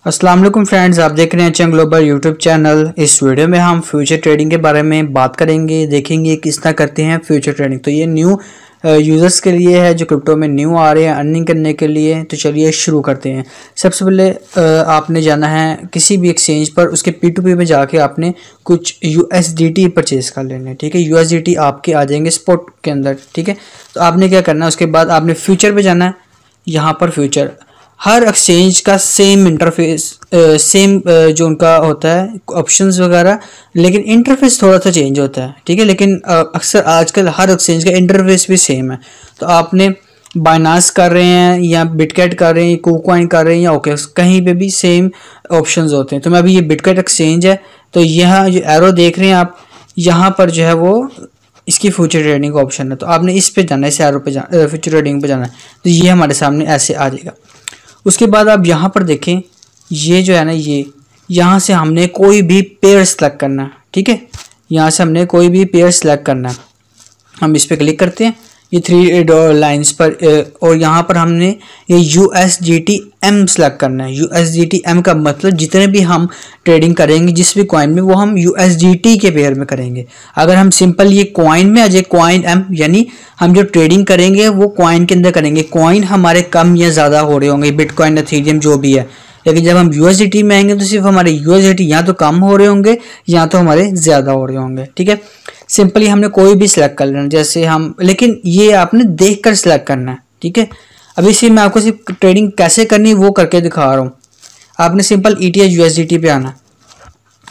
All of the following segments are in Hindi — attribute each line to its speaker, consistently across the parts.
Speaker 1: अस्सलाम वालेकुम फ्रेंड्स, आप देख रहे हैं चंग ग्लोबल यूट्यूब चैनल। इस वीडियो में हम फ्यूचर ट्रेडिंग के बारे में बात करेंगे, देखेंगे किस तरह करते हैं फ्यूचर ट्रेडिंग। तो ये न्यू यूज़र्स के लिए है जो क्रिप्टो में न्यू आ रहे हैं अर्निंग करने के लिए। तो चलिए शुरू करते हैं। सबसे पहले आपने जाना है किसी भी एक्सचेंज पर, उसके P2P में जाके आपने कुछ USDT परचेज़ कर लेने, ठीक है। USDT आपके आ जाएंगे स्पॉट के अंदर, ठीक है। तो आपने क्या करना है, उसके बाद आपने फ्यूचर पे जाना है। यहाँ पर फ्यूचर हर एक्सचेंज का सेम इंटरफेस, सेम जो उनका होता है ऑप्शंस वगैरह, लेकिन इंटरफेस थोड़ा सा चेंज होता है, ठीक है। लेकिन अक्सर आजकल हर एक्सचेंज का इंटरफेस भी सेम है। तो आपने बाइनांस कर रहे हैं या बिटकॉइन कर रहे हैं, KuCoin कर रहे हैं या ओके, कहीं पे भी सेम ऑप्शंस होते हैं। तो मैं अभी ये बिटकॉइन एक्सचेंज है, तो यहाँ जो एरो देख रहे हैं आप, यहाँ पर जो है वो इसकी फ्यूचर ट्रेडिंग का ऑप्शन है। तो आपने इस पे जाना है, इस एरो पे जाना, फ्यूचर ट्रेडिंग पे जाना है। तो ये हमारे सामने ऐसे आ जाएगा। उसके बाद आप यहाँ पर देखें, ये जो है ना, ये यहाँ से हमने कोई भी पेयर सेलेक्ट करना है, ठीक है। यहाँ से हमने कोई भी पेयर सेलेक्ट करना है। हम इस पर क्लिक करते हैं, ये 3 लाइंस पर, और यहाँ पर हमने ये USDTM सेलेक्ट करना है। USDTM का मतलब जितने भी हम ट्रेडिंग करेंगे जिस भी कॉइन में, वो हम USDT के पेयर में करेंगे। अगर हम सिंपल ये कॉइन में आ जाए, कॉइन M, यानी हम जो ट्रेडिंग करेंगे वो कॉइन के अंदर करेंगे। कॉइन हमारे कम या ज़्यादा हो रहे होंगे, बिटकॉइन, एथेरियम जो भी है। लेकिन जब हम USDT में आएंगे तो सिर्फ हमारे USDT या तो कम हो रहे होंगे या तो हमारे ज़्यादा हो रहे होंगे, ठीक है। सिंपली हमने कोई भी सिलेक्ट कर लेना, जैसे हम, लेकिन ये आपने देख कर सिलेक्ट करना है, ठीक है। अभी सिर्फ मैं आपको सिर्फ ट्रेडिंग कैसे करनी है वो करके दिखा रहा हूँ। आपने सिंपल ETH USDT पे आना,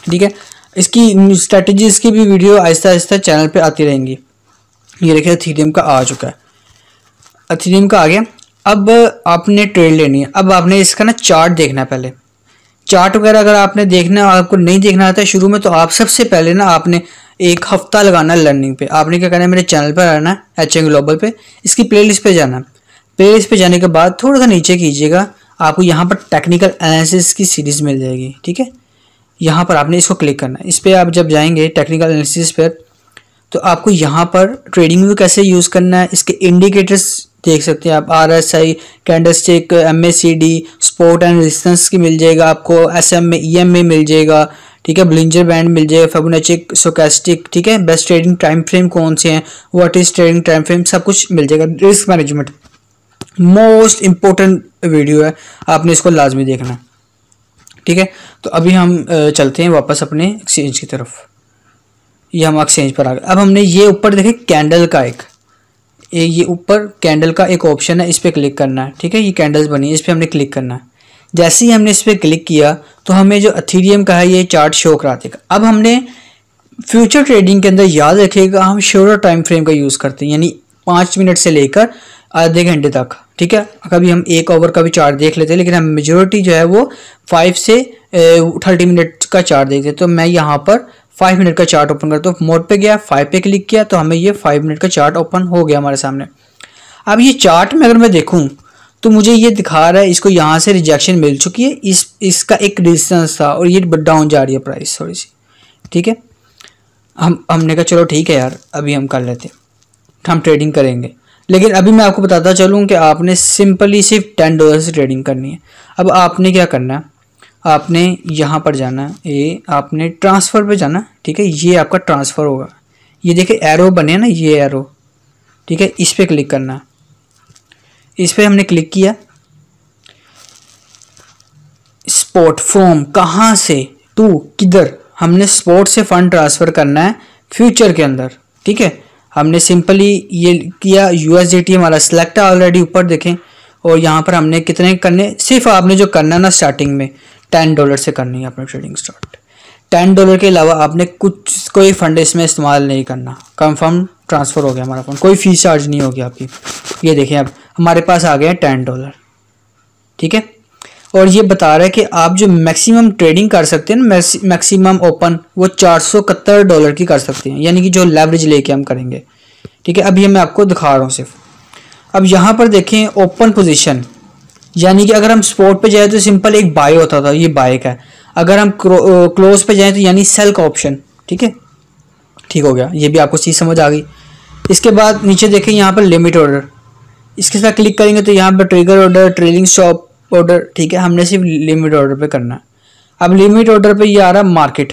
Speaker 1: ठीक है। इसकी स्ट्रेटजी, इसकी भी वीडियो आहिस्ता आहिस्ता चैनल पे आती रहेंगी। ये देखिए एथेरियम का आ चुका है, एथेरियम का आ गया। अब आपने ट्रेड लेनी है। अब आपने इसका ना चार्ट देखना है। पहले चार्ट वगैरह अगर आपने देखना है, आपको नहीं देखना आता है शुरू में, तो आप सबसे पहले ना आपने एक हफ्ता लगाना है लर्निंग पे। आपने क्या करना है, मेरे चैनल पर आना है HN ग्लोबल पे, इसकी प्लेलिस्ट पे जाना है। प्लेलिस्ट पे जाने के बाद थोड़ा सा नीचे कीजिएगा, आपको यहाँ पर टेक्निकल एनालिसिस की सीरीज़ मिल जाएगी, ठीक है। यहाँ पर आपने इसको क्लिक करना है। इस पर आप जब जाएंगे टेक्निकल एनालिसिस पर, तो आपको यहाँ पर ट्रेडिंग व्यू कैसे यूज़ करना है, इसके इंडिकेटर्स देख सकते हैं आप। RSI, candlestick, MACD, support and resistance की मिल जाएगा आपको। SMA, EMA मिल जाएगा, ठीक है। ब्लिंजर बैंड मिल जाएगा, फिबोनाची, स्टोकेस्टिक, ठीक है। बेस्ट ट्रेडिंग टाइम फ्रेम कौन से हैं, what is trading time frame, सब कुछ मिल जाएगा। Risk management most important video है, आपने इसको लाजमी देखना है, ठीक है। तो अभी हम चलते हैं वापस अपने एक्सचेंज की तरफ। ये हम एक्सचेंज पर आ गए। अब हमने ये ऊपर देखे कैंडल का ये ऊपर कैंडल का एक ऑप्शन है, इस पर क्लिक करना है, ठीक है। ये कैंडल्स बनी है, इस पर हमने क्लिक करना है। जैसे ही हमने इस पर क्लिक किया तो हमें जो एथेरियम का है ये चार्ट शो करा देगा। अब हमने फ्यूचर ट्रेडिंग के अंदर याद रखिएगा, हम शॉर्टर टाइम फ्रेम का यूज़ करते हैं, यानी 5 मिनट से लेकर आधे घंटे तक, ठीक है। कभी हम 1 आवर का भी चार्ट देख लेते हैं, लेकिन हम मेजोरिटी जो है वो 5 से 30 मिनट का चार्ट देखते हैं। तो मैं यहाँ पर 5 मिनट का चार्ट ओपन करता हूँ। मोड पे गया, 5 पे क्लिक किया, तो हमें ये 5 मिनट का चार्ट ओपन हो गया हमारे सामने। अब ये चार्ट में अगर मैं देखूँ तो मुझे ये दिखा रहा है इसको यहाँ से रिजेक्शन मिल चुकी है, इसका एक रेजिस्टेंस था और ये डाउन जा रही है प्राइस थोड़ी सी, ठीक है। हमने कहा चलो ठीक है यार, अभी हम कर लेते हैं, हम ट्रेडिंग करेंगे। लेकिन अभी मैं आपको बताता चलूँ कि आपने सिंपली सिर्फ $10 से ट्रेडिंग करनी है। अब आपने क्या करना है, आपने यहाँ पर जाना है, ये आपने ट्रांसफ़र पे जाना, ठीक है। ये आपका ट्रांसफ़र होगा, ये देखिए एरो बने ना, ये एरो, ठीक है। इस पर क्लिक करना है। इस पर हमने क्लिक किया। स्पॉट फ्रॉम, कहाँ से, टू, किधर, हमने स्पॉट से फंड ट्रांसफ़र करना है फ्यूचर के अंदर, ठीक है। हमने सिंपली ये किया, USDT हमारा सिलेक्ट है ऑलरेडी, ऊपर देखें। और यहाँ पर हमने कितने करने, सिर्फ आपने जो करना है ना स्टार्टिंग में $10 से करनी है अपनी ट्रेडिंग स्टार्ट। $10 के अलावा आपने कोई फंड इसमें इस्तेमाल नहीं करना। कंफर्म ट्रांसफ़र हो गया हमारा फंड, कोई फीस चार्ज नहीं होगी आपकी। ये देखें अब हमारे पास आ गए हैं $10, ठीक है। और ये बता रहा है कि आप जो मैक्सिमम ट्रेडिंग कर सकते हैं ना, मैक्सिमम ओपन, वो $471 की कर सकते हैं, यानी कि जो लेवरेज लेके हम करेंगे, ठीक है। अब ये मैं आपको दिखा रहा हूँ सिर्फ। अब यहाँ पर देखें ओपन पोजीशन, यानी कि अगर हम स्पॉट पे जाए तो सिंपल एक बाय होता था, ये बाय का है। अगर हम क्लोज पे जाए तो यानी सेल का ऑप्शन, ठीक है। ठीक हो गया, ये भी आपको चीज़ समझ आ गई। इसके बाद नीचे देखें यहाँ पर लिमिट ऑर्डर, इसके साथ क्लिक करेंगे तो यहाँ पर trigger order, trailing stop, order, ठीक है, हमने सिर्फ लिमिट ऑर्डर पे करना है। अब लिमिट ऑर्डर पे ये आ रहा है मार्केट,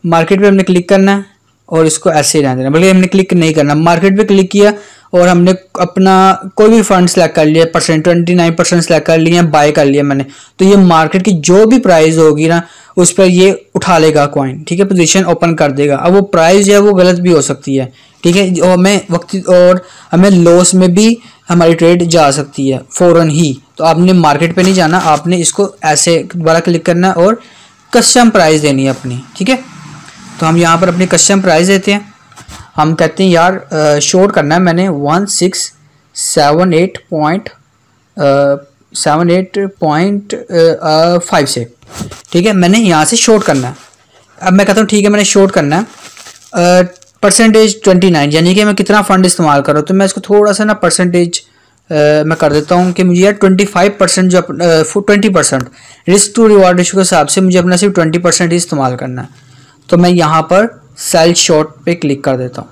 Speaker 1: मार्केट पे हमने क्लिक करना है और इसको ऐसे ही रहने देना, बल्कि हमने क्लिक नहीं करना, मार्केट पे क्लिक किया और हमने अपना कोई भी फंड सेलेक्ट कर लिया, परसेंट 29% सेलेक्ट कर लिया, बाय कर लिया मैंने, तो ये मार्केट की जो भी प्राइस होगी ना उस पर ये उठा लेगा कॉइन, ठीक है, पोजीशन ओपन कर देगा। अब वो प्राइस जो है वो गलत भी हो सकती है, ठीक है, और हमें लॉस में भी हमारी ट्रेड जा सकती है फ़ौरन ही। तो आपने मार्केट पे नहीं जाना, आपने इसको ऐसे दोबारा क्लिक करना और कस्टम प्राइस देनी है अपनी, ठीक है। तो हम यहाँ पर अपनी कस्टम प्राइस देते हैं, हम कहते हैं यार शॉर्ट करना है मैंने 1678.5 से, ठीक है, मैंने यहाँ से शॉर्ट करना है। अब मैं कहता हूँ ठीक है मैंने शॉर्ट करना है परसेंटेज 29, यानी कि मैं कितना फ़ंड इस्तेमाल कर रहा हूँ, तो मैं इसको थोड़ा सा ना परसेंटेज मैं कर देता हूँ कि मुझे यार 25% जो 20% रिस्क टू रिवार्ड रेशियो के हिसाब से मुझे अपना सिर्फ 20% ही इस्तेमाल करना है। तो मैं यहाँ पर सेल शॉर्ट पे क्लिक कर देता हूँ।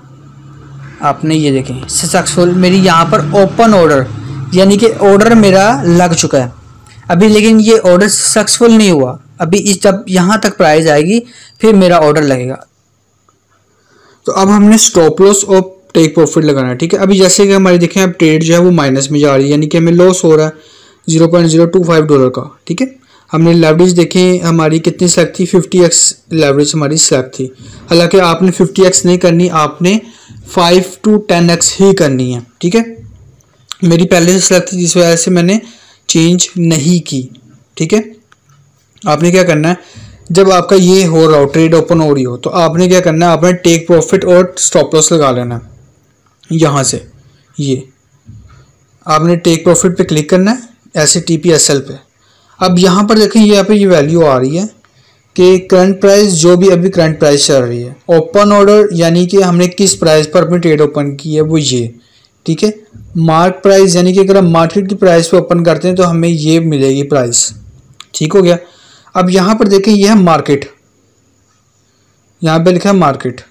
Speaker 1: आपने ये देखें सक्सेसफुल मेरी यहाँ पर ओपन ऑर्डर, यानी कि ऑर्डर मेरा लग चुका है अभी, लेकिन ये ऑर्डर सक्सेसफुल नहीं हुआ अभी। इस जब यहाँ तक प्राइस आएगी फिर मेरा ऑर्डर लगेगा। तो अब हमने स्टॉप लॉस और टेक प्रॉफिट लगाना है, ठीक है। अभी जैसे कि हमारी देखें अब ट्रेड जो है वो माइनस में जा रही है, यानी कि हमें लॉस हो रहा है $0.025 का, ठीक है। हमने लेवरेज देखें हमारी कितनी सेलेक्ट थी, 50x लेवरेज हमारी सेलेक्ट थी। हालांकि आपने 50x नहीं करनी, आपने 5 to 10x ही करनी है, ठीक है। मेरी पहले से सेलेक्ट थी जिस वजह से मैंने चेंज नहीं की, ठीक है। आपने क्या करना है, जब आपका ये हो रहा हो ट्रेड ओपन हो रही हो तो आपने क्या करना है, आपने टेक प्रॉफिट और स्टॉप लॉस लगा लेना है। यहाँ से ये आपने टेक प्रॉफिट पे क्लिक करना है ऐसे TPSL पे। अब यहाँ पर देखें यहाँ पे ये वैल्यू आ रही है कि करंट प्राइस, जो भी अभी करंट प्राइस चल रही है। ओपन ऑर्डर यानी कि हमने किस प्राइस पर अपनी ट्रेड ओपन की है वो ये, ठीक है। मार्क प्राइस यानी कि अगर हम मार्केट की प्राइस पे ओपन करते हैं तो हमें ये मिलेगी प्राइस, ठीक हो गया। अब यहाँ पर देखें यह है मार्केट, यहाँ पे लिखा है मार्केट।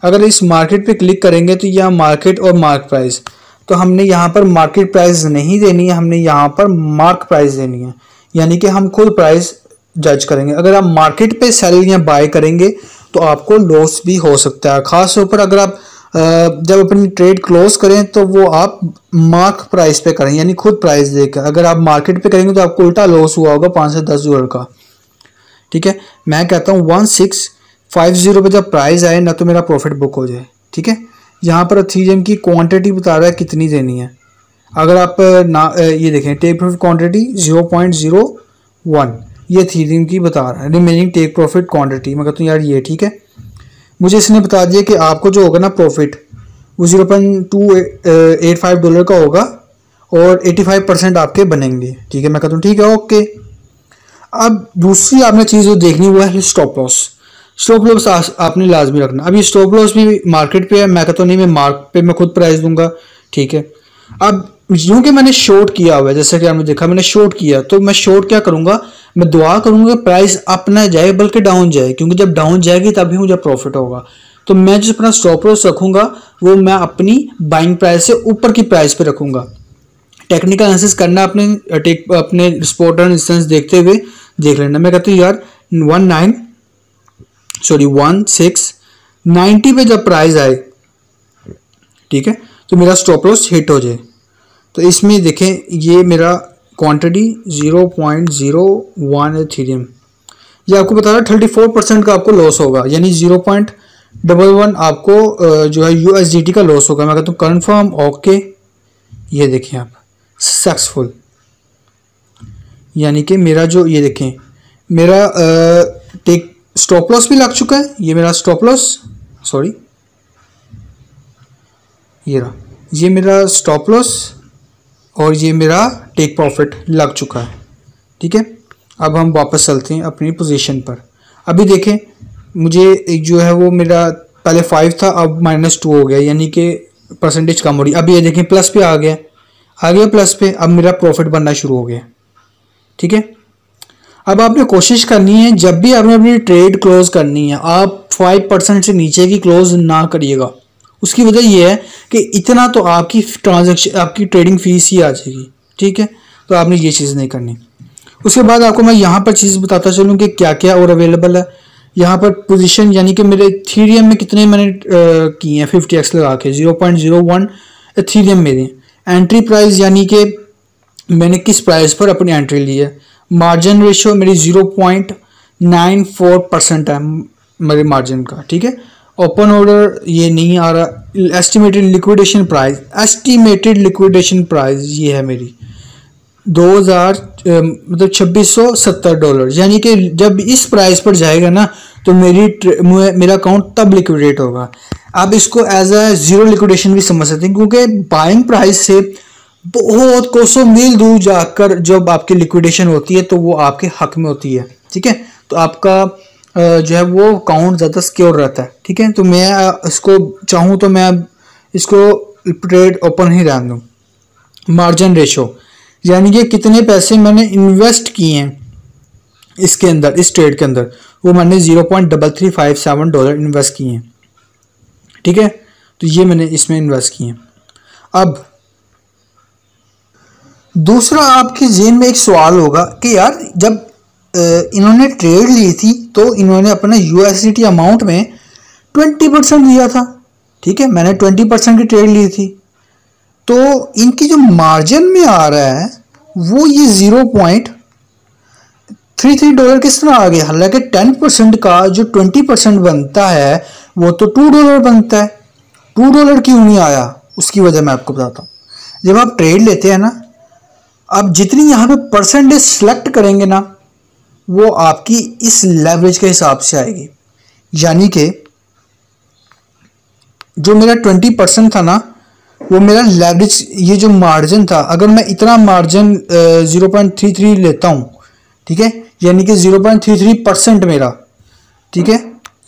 Speaker 1: अगर इस मार्केट पे क्लिक करेंगे तो यह मार्केट और मार्क प्राइस, तो हमने यहाँ पर मार्केट प्राइस नहीं देनी है, हमने यहाँ पर मार्क प्राइस देनी है, यानी कि हम खुद प्राइस जज करेंगे। अगर आप मार्केट पे सेल या बाय करेंगे तो आपको लॉस भी हो सकता है, खास तौर पर अगर आप जब अपनी ट्रेड क्लोज करें तो वो आप मार्क प्राइस पे करें, यानी खुद प्राइस देकर। अगर आप मार्केट पे करेंगे तो आपको उल्टा लॉस हुआ होगा $5 से $10 का, ठीक है। मैं कहता हूँ 1650 पे जब प्राइस आए ना तो मेरा प्रॉफिट बुक हो जाए, ठीक है। यहाँ पर इथेरियम की क्वांटिटी बता रहा है कितनी देनी है। अगर आप ये देखें टेक प्रॉफिट क्वांटिटी 0.01 ये इथेरियम की बता रहा है, रिमेनिंग टेक प्रॉफिट क्वांटिटी। मैं कहता हूँ यार ये ठीक है। मुझे इसने बता दिया कि आपको जो होगा ना प्रॉफिट वो $0.285 का होगा और 85% आपके बनेंगे, ठीक है। मैं कहता हूँ ठीक है ओके। अब दूसरी आपने चीज़ जो देखनी हुआ है स्टॉप लॉस। स्टॉप लॉस आपने लाजमी रखना। अब ये स्टॉप लॉस भी मार्केट पे है, मैं कहता हूँ नहीं मैं मार्केट पे मैं खुद प्राइस दूंगा, ठीक है। अब यूँ कि मैंने शॉर्ट किया हुआ है, जैसे कि आपने देखा मैंने शॉर्ट किया, तो मैं शॉर्ट क्या करूँगा, मैं दुआ करूँगा प्राइस अप ना जाए बल्कि डाउन जाए, क्योंकि जब डाउन जाएगी तभी मुझे प्रॉफिट होगा। तो मैं जो अपना स्टॉप लॉस रखूँगा वो मैं अपनी बाइंग प्राइस से ऊपर की प्राइस पे रखूँगा। टेक्निकल एनालिसिस करना अपने स्पॉट एंड इंस्टेंस देखते हुए देख लेना। मैं कहती हूँ यार 1690 पे जब प्राइस आए, ठीक है, तो मेरा स्टॉप लॉस हिट हो जाए। तो इसमें देखें ये मेरा क्वांटिटी 0.01 इथेरियम, ये आपको बता रहा है 34% का आपको लॉस होगा, यानी 0.11 आपको जो है USDT का लॉस होगा। मैं कहता हूँ कन्फर्म ओके। ये देखें आप सक्सेसफुल, यानी कि मेरा जो ये देखें मेरा टेक स्टॉप लॉस भी लग चुका है। ये मेरा स्टॉप लॉस सॉरी ये मेरा स्टॉप लॉस और ये मेरा टेक प्रॉफिट लग चुका है, ठीक है। अब हम वापस चलते हैं अपनी पोजीशन पर। अभी देखें मुझे एक जो है वो मेरा पहले 5 था अब -2 हो गया, यानी कि परसेंटेज कम हो रही। अब ये देखें प्लस पे आ गया प्लस पे, अब मेरा प्रॉफिट बनना शुरू हो गया, ठीक है। अब आपने कोशिश करनी है जब भी आपने अपनी ट्रेड क्लोज करनी है आप 5% से नीचे की क्लोज ना करिएगा। उसकी वजह यह है कि इतना तो आपकी ट्रांजैक्शन आपकी ट्रेडिंग फीस ही आ जाएगी, ठीक है। तो आपने ये चीज़ नहीं करनी। उसके बाद आपको मैं यहाँ पर चीज़ बताता चलूँ कि क्या क्या और अवेलेबल है। यहाँ पर पोजीशन यानी कि मेरे इथेरियम में कितने मैंने किए हैं 50x लगा के 0.01 इथेरियम मेरे। एंट्री प्राइस यानी कि मैंने किस प्राइस पर अपनी एंट्री ली है। मार्जिन रेशियो मेरी 0.94% है मेरे मार्जिन का, ठीक है। ओपन ऑर्डर ये नहीं आ रहा। एस्टिमेटेड लिक्विडेशन प्राइस ये है मेरी 2000 मतलब $2670, यानी कि जब इस प्राइस पर जाएगा ना तो मेरा अकाउंट तब लिक्विडेट होगा। आप इसको एज अ जीरो लिक्विडेशन भी समझ सकते हैं, क्योंकि बाइंग प्राइस से बहुत कोसों मील दूर जाकर जब आपकी लिक्विडेशन होती है तो वो आपके हक में होती है, ठीक है। तो आपका जो है वो अकाउंट ज़्यादा सिक्योर रहता है, ठीक है। तो मैं इसको चाहूँ तो मैं इसको ट्रेड ओपन ही रहने दूँ। मार्जिन रेशो यानी कि कितने पैसे मैंने इन्वेस्ट किए हैं इसके अंदर, इस ट्रेड के अंदर, वो मैंने $0.3357 इन्वेस्ट किए हैं, ठीक है। तो ये मैंने इसमें इन्वेस्ट किए हैं। अब दूसरा आपके जेहन में एक सवाल होगा कि यार जब इन्होंने ट्रेड ली थी तो इन्होंने अपना USDT अमाउंट में 20% दिया था, ठीक है। मैंने 20% की ट्रेड ली थी, तो इनकी जो मार्जिन में आ रहा है वो ये $0.33 किस तरह आ गया। हालांकि 10% का जो 20% बनता है वो तो $2 बनता है। $2 क्यों नहीं आया, उसकी वजह मैं आपको बताता हूँ। जब आप ट्रेड लेते हैं ना, आप जितनी यहाँ पे परसेंटेज सेलेक्ट करेंगे ना वो आपकी इस लेवरेज के हिसाब से आएगी। यानी कि जो मेरा 20% था ना वो मेरा लेवरेज, ये जो मार्जिन था, अगर मैं इतना मार्जिन 0.33 लेता हूँ, ठीक है, यानी कि 0.33% मेरा, ठीक है,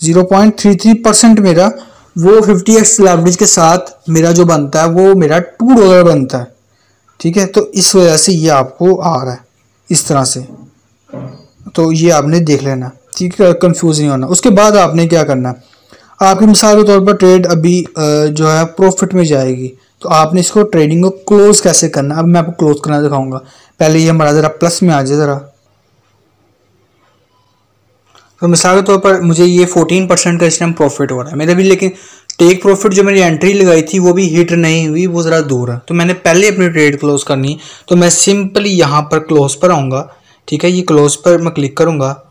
Speaker 1: 0.33% मेरा वो 50x लेवरेज के साथ मेरा जो बनता है वो मेरा $2 बनता है, ठीक है। तो इस वजह से ये आपको आ रहा है इस तरह से, तो ये आपने देख लेना, ठीक है, कंफ्यूज नहीं होना। उसके बाद आपने क्या करना है, आपकी मिसाल के तौर पर ट्रेड अभी जो है प्रॉफिट में जाएगी, तो आपने इसको ट्रेडिंग को क्लोज कैसे करना है अब मैं आपको क्लोज करना दिखाऊंगा। पहले ये हमारा ज़रा प्लस में आ जाए ज़रा। तो मिसाल के तौर पर मुझे ये 14% का इस टाइम प्रॉफिट हो रहा है मेरा भी, लेकिन टेक प्रॉफिट जो मेरी एंट्री लगाई थी वो भी हिट नहीं हुई, वो ज़रा दूर है। तो मैंने पहले अपनी ट्रेड क्लोज करनी है, तो मैं सिंपली यहाँ पर क्लोज पर आऊँगा, ठीक है। ये क्लोज पर मैं क्लिक करूँगा।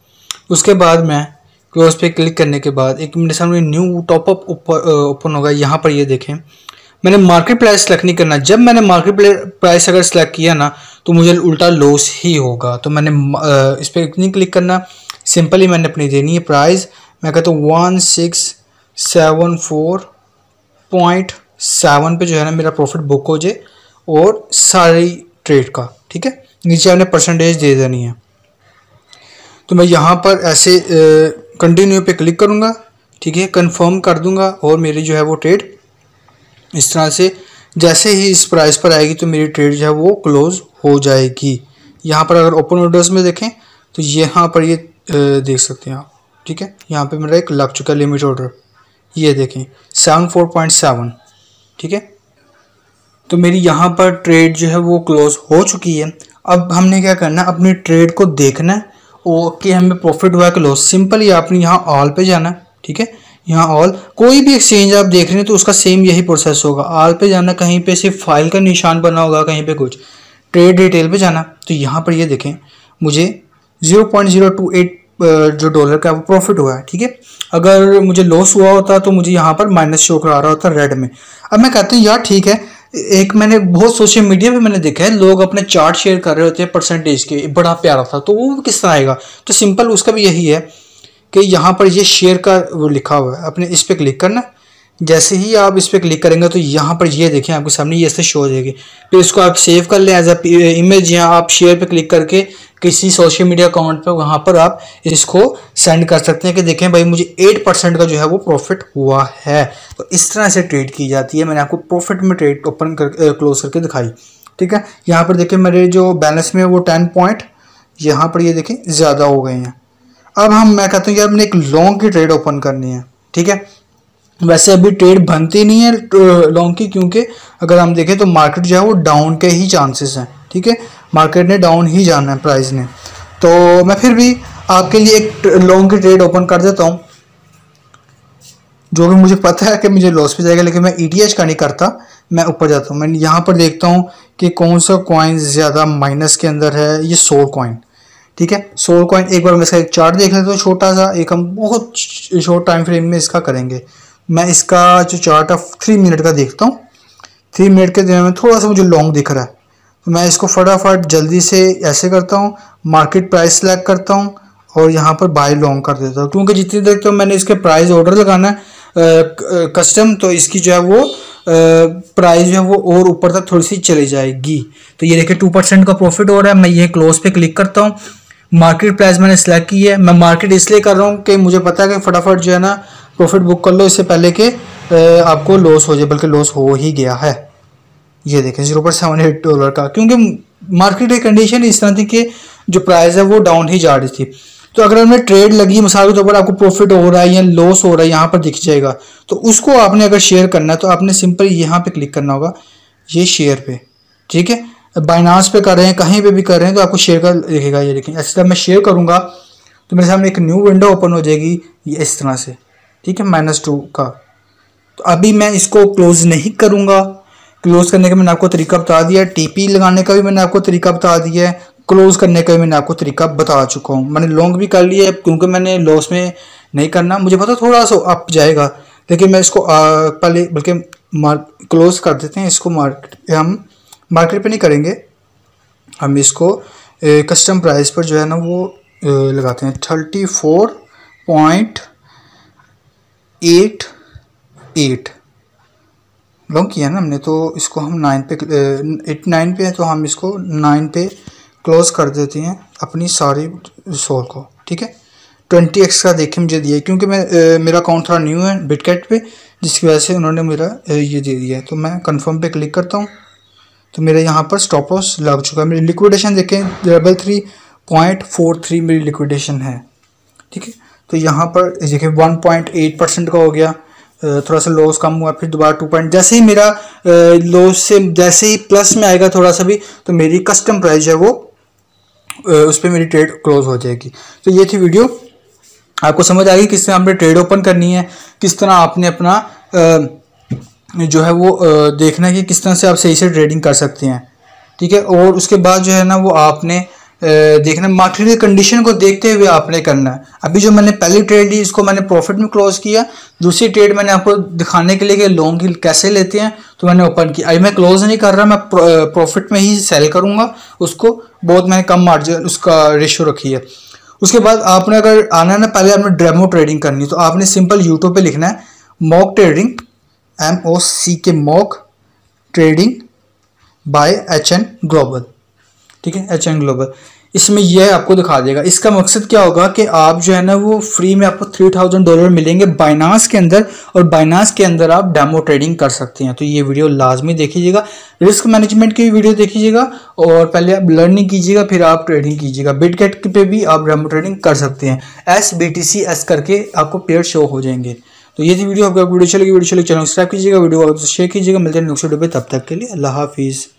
Speaker 1: उसके बाद मैं क्लोज पे क्लिक करने के बाद एक मेरे सामने न्यू टॉपअप ओपन होगा। यहाँ पर ये देखें, मैंने मार्केट प्राइस सेलेक्ट नहीं करना। जब मैंने मार्केट प्राइस अगर सेलेक्ट किया ना तो मुझे उल्टा लॉस ही होगा। तो मैंने इस पर नहीं क्लिक करना, सिंपली मैंने अपनी देनी है प्राइस। मैं कहता हूँ 1674.7 पे जो है ना मेरा प्रॉफिट बुक हो जाए और सारी ट्रेड का, ठीक है। नीचे आपने परसेंटेज दे देनी है। तो मैं यहाँ पर ऐसे कंटिन्यू पे क्लिक करूँगा, ठीक है, कंफर्म कर दूँगा और मेरी जो है वो ट्रेड इस तरह से जैसे ही इस प्राइस पर आएगी तो मेरी ट्रेड जो है वो क्लोज हो जाएगी। यहाँ पर अगर ओपन ऑर्डर्स में देखें तो यहाँ पर ये देख सकते हैं आप, ठीक है। यहाँ पे मेरा एक लग चुका है लिमिट ऑर्डर, ये देखें 74.7, ठीक है। तो मेरी यहाँ पर ट्रेड जो है वो क्लोज हो चुकी है। अब हमने क्या करना है, अपनी ट्रेड को देखना है और कि हमें प्रॉफिट हुआ कि लॉस। सिंपली आपने यहाँ ऑल पे जाना है, ठीक है। यहाँ ऑल, कोई भी एक्सचेंज आप देख रहे हैं तो उसका सेम यही प्रोसेस होगा। ऑल पे जाना, कहीं पे सिर्फ फाइल का निशान बना होगा, कहीं पे कुछ। ट्रेड डिटेल पे जाना, तो यहाँ पर ये देखें मुझे 0.028 जो डॉलर का वो प्रॉफिट हुआ है, ठीक है। अगर मुझे लॉस हुआ होता तो मुझे यहाँ पर माइनस शो करा रहा होता रेड में। अब मैं कहता हूँ यार ठीक है, एक मैंने बहुत सोशल मीडिया पे मैंने देखा है लोग अपने चार्ट शेयर कर रहे होते हैं परसेंटेज के, बड़ा प्यारा था, तो वो किस तरह आएगा। तो सिंपल उसका भी यही है कि यहाँ पर ये शेयर का वो लिखा हुआ है, अपने इस पर क्लिक करना। जैसे ही आप इस पर क्लिक करेंगे तो यहाँ पर ये देखें आपके सामने ये ऐसे शो हो जाएगी। फिर इसको आप सेव कर लें एज अ इमेज, या आप शेयर पे क्लिक करके किसी सोशल मीडिया अकाउंट पे वहाँ पर आप इसको सेंड कर सकते हैं कि देखें भाई मुझे 8% का जो है वो प्रॉफिट हुआ है। तो इस तरह से ट्रेड की जाती है। मैंने आपको प्रॉफिट में ट्रेड ओपन कर क्लोज करके दिखाई, ठीक है। यहाँ पर देखें मेरे जो बैलेंस में वो 10 पॉइंट यहाँ पर ये देखें ज़्यादा हो गए हैं। अब मैं कहता हूँ यार मैंने एक लॉन्ग की ट्रेड ओपन करनी है, ठीक है। वैसे अभी ट्रेड बनती नहीं है लॉन्ग की, क्योंकि अगर हम देखें तो मार्केट जो है वो डाउन के ही चांसेस हैं, ठीक है। मार्केट ने डाउन ही जाना है प्राइस ने। तो मैं फिर भी आपके लिए एक लॉन्ग की ट्रेड ओपन कर देता हूँ, जो कि मुझे पता है कि मुझे लॉस पे जाएगा, लेकिन मैं ETH का नहीं करता, मैं ऊपर जाता हूँ। मैं यहाँ पर देखता हूँ कि कौन सा कॉइन ज़्यादा माइनस के अंदर है। ये सोल कॉइन, ठीक है, सोल कॉइन। एक बार मैं इसका एक चार्ट देख लेता हूँ छोटा सा, एक हम बहुत शॉर्ट टाइम फ्रेम में इसका करेंगे। मैं इसका जो चार्ट है 3 मिनट का देखता हूँ। 3 मिनट के दिन में थोड़ा सा मुझे लॉन्ग दिख रहा है, तो मैं इसको फटाफट जल्दी से ऐसे करता हूँ, मार्केट प्राइस सेलेक्ट करता हूँ और यहाँ पर बाय लॉन्ग कर देता हूँ, क्योंकि जितनी देर तो मैंने इसके प्राइस ऑर्डर लगाना है कस्टम, तो इसकी जो है वो प्राइस जो है वो और ऊपर तक थोड़ी सी चली जाएगी। तो ये देखिए 2% का प्रॉफिट हो रहा है। मैं ये क्लोज पे क्लिक करता हूँ। मार्केट प्राइस मैंने सेलेक्ट की है। मैं मार्केट इसलिए कर रहा हूँ कि मुझे पता है कि फटाफट जो है ना प्रॉफिट बुक कर लो, इससे पहले कि आपको लॉस हो जाए, बल्कि लॉस हो ही गया है। ये देखें $0.78 का, क्योंकि मार्केट की कंडीशन इस तरह थी कि जो प्राइस है वो डाउन ही जा रही थी। तो अगर हमें ट्रेड लगी, मिसाल के तौर पर आपको प्रॉफिट हो रहा है या लॉस हो रहा है, यहाँ पर दिख जाएगा, तो उसको आपने अगर शेयर करना है तो आपने सिंपल यहाँ पे क्लिक करना होगा, ये शेयर पे, ठीक है। बाइनांस पे कर रहे हैं, कहीं पे भी कर रहे हैं, तो आपको शेयर का दिखेगा। ये देखें, ऐसे जब मैं शेयर करूँगा तो मेरे सामने एक न्यू विंडो ओपन हो जाएगी, ये इस तरह से, ठीक है, -2 का। तो अभी मैं इसको क्लोज नहीं करूँगा। क्लोज करने का मैंने आपको तरीका बता दिया है, TP लगाने का भी मैंने आपको तरीका बता दिया है, क्लोज करने का भी मैंने आपको तरीका बता चुका हूँ। मैंने लॉन्ग भी कर लिया है, क्योंकि मैंने लॉस में नहीं करना, मुझे पता थोड़ा सा अप जाएगा, लेकिन मैं इसको पहले बल्कि क्लोज कर देते हैं इसको। हम मार्केट पे नहीं करेंगे, हम इसको कस्टम प्राइस पर जो है ना वो लगाते हैं 34.88 लॉन्ग किया ना हमने, तो इसको हम 9 पे 9 पे है, तो हम इसको 9 पे क्लोज कर देते हैं अपनी सारी सोल को, ठीक है। 20x का देखे मुझे दिया, क्योंकि मैं मेरा अकाउंट थोड़ा न्यू है बिटकैट पे, जिसकी वजह से उन्होंने मेरा ये दे दिया है। तो मैं कंफर्म पे क्लिक करता हूँ, तो मेरे यहाँ पर स्टॉप लॉस लग चुका है। मेरी लिक्विडेशन देखें 3.43 मेरी लिक्विडेशन है, ठीक है। तो यहाँ पर देखिए 1.8% का हो गया, थोड़ा सा लॉस कम हुआ, फिर दोबारा 2 जैसे ही मेरा लॉस से जैसे ही प्लस में आएगा थोड़ा सा भी, तो मेरी कस्टम प्राइस है वो उस पर मेरी ट्रेड क्लोज हो जाएगी। तो ये थी वीडियो, आपको समझ आ गई किस तरह आपने ट्रेड ओपन करनी है, किस तरह आपने अपना जो है वो देखना है कि किस तरह से आप सही से ट्रेडिंग कर सकते हैं, ठीक है। और उसके बाद जो है ना वो आपने देखना, मार्केट की कंडीशन को देखते हुए आपने करना है। अभी जो मैंने पहली ट्रेड ली इसको मैंने प्रॉफिट में क्लोज किया, दूसरी ट्रेड मैंने आपको दिखाने के लिए कि लॉन्ग की कैसे लेते हैं तो मैंने ओपन किया। अभी मैं क्लोज नहीं कर रहा, मैं प्रॉफिट में ही सेल करूंगा उसको, बहुत मैंने कम मार्जिन उसका रेशियो रखी है। उसके बाद आपने अगर आना है ना, पहले आपने डेमो ट्रेडिंग करनी है, तो आपने सिंपल यूट्यूब पे लिखना है mock trading, MOC mock trading by HN global, ठीक है, HN ग्लोबल। इसमें यह आपको दिखा देगा। इसका मकसद क्या होगा कि आप जो है ना वो फ्री में आपको $3000 मिलेंगे बाइनांस के अंदर, और बाइनांस के अंदर आप डेमो ट्रेडिंग कर सकते हैं। तो ये वीडियो लाजमी देखिएगा, रिस्क मैनेजमेंट की वीडियो देखिएगा, और पहले आप लर्निंग कीजिएगा फिर आप ट्रेडिंग कीजिएगा। बिटकैट पे भी आप डेमो ट्रेडिंग कर सकते हैं, SBTC करके आपको पेयर शो हो जाएंगे। तो ये थी वीडियो, आपको वीडियो चलेगी, चैनल सब्सक्राइब कीजिएगा, वीडियो को शेयर कीजिएगा। मिलते हैं नेक्स्ट वीडियो पे, तब तक के लिए अल्लाह हाफिज़।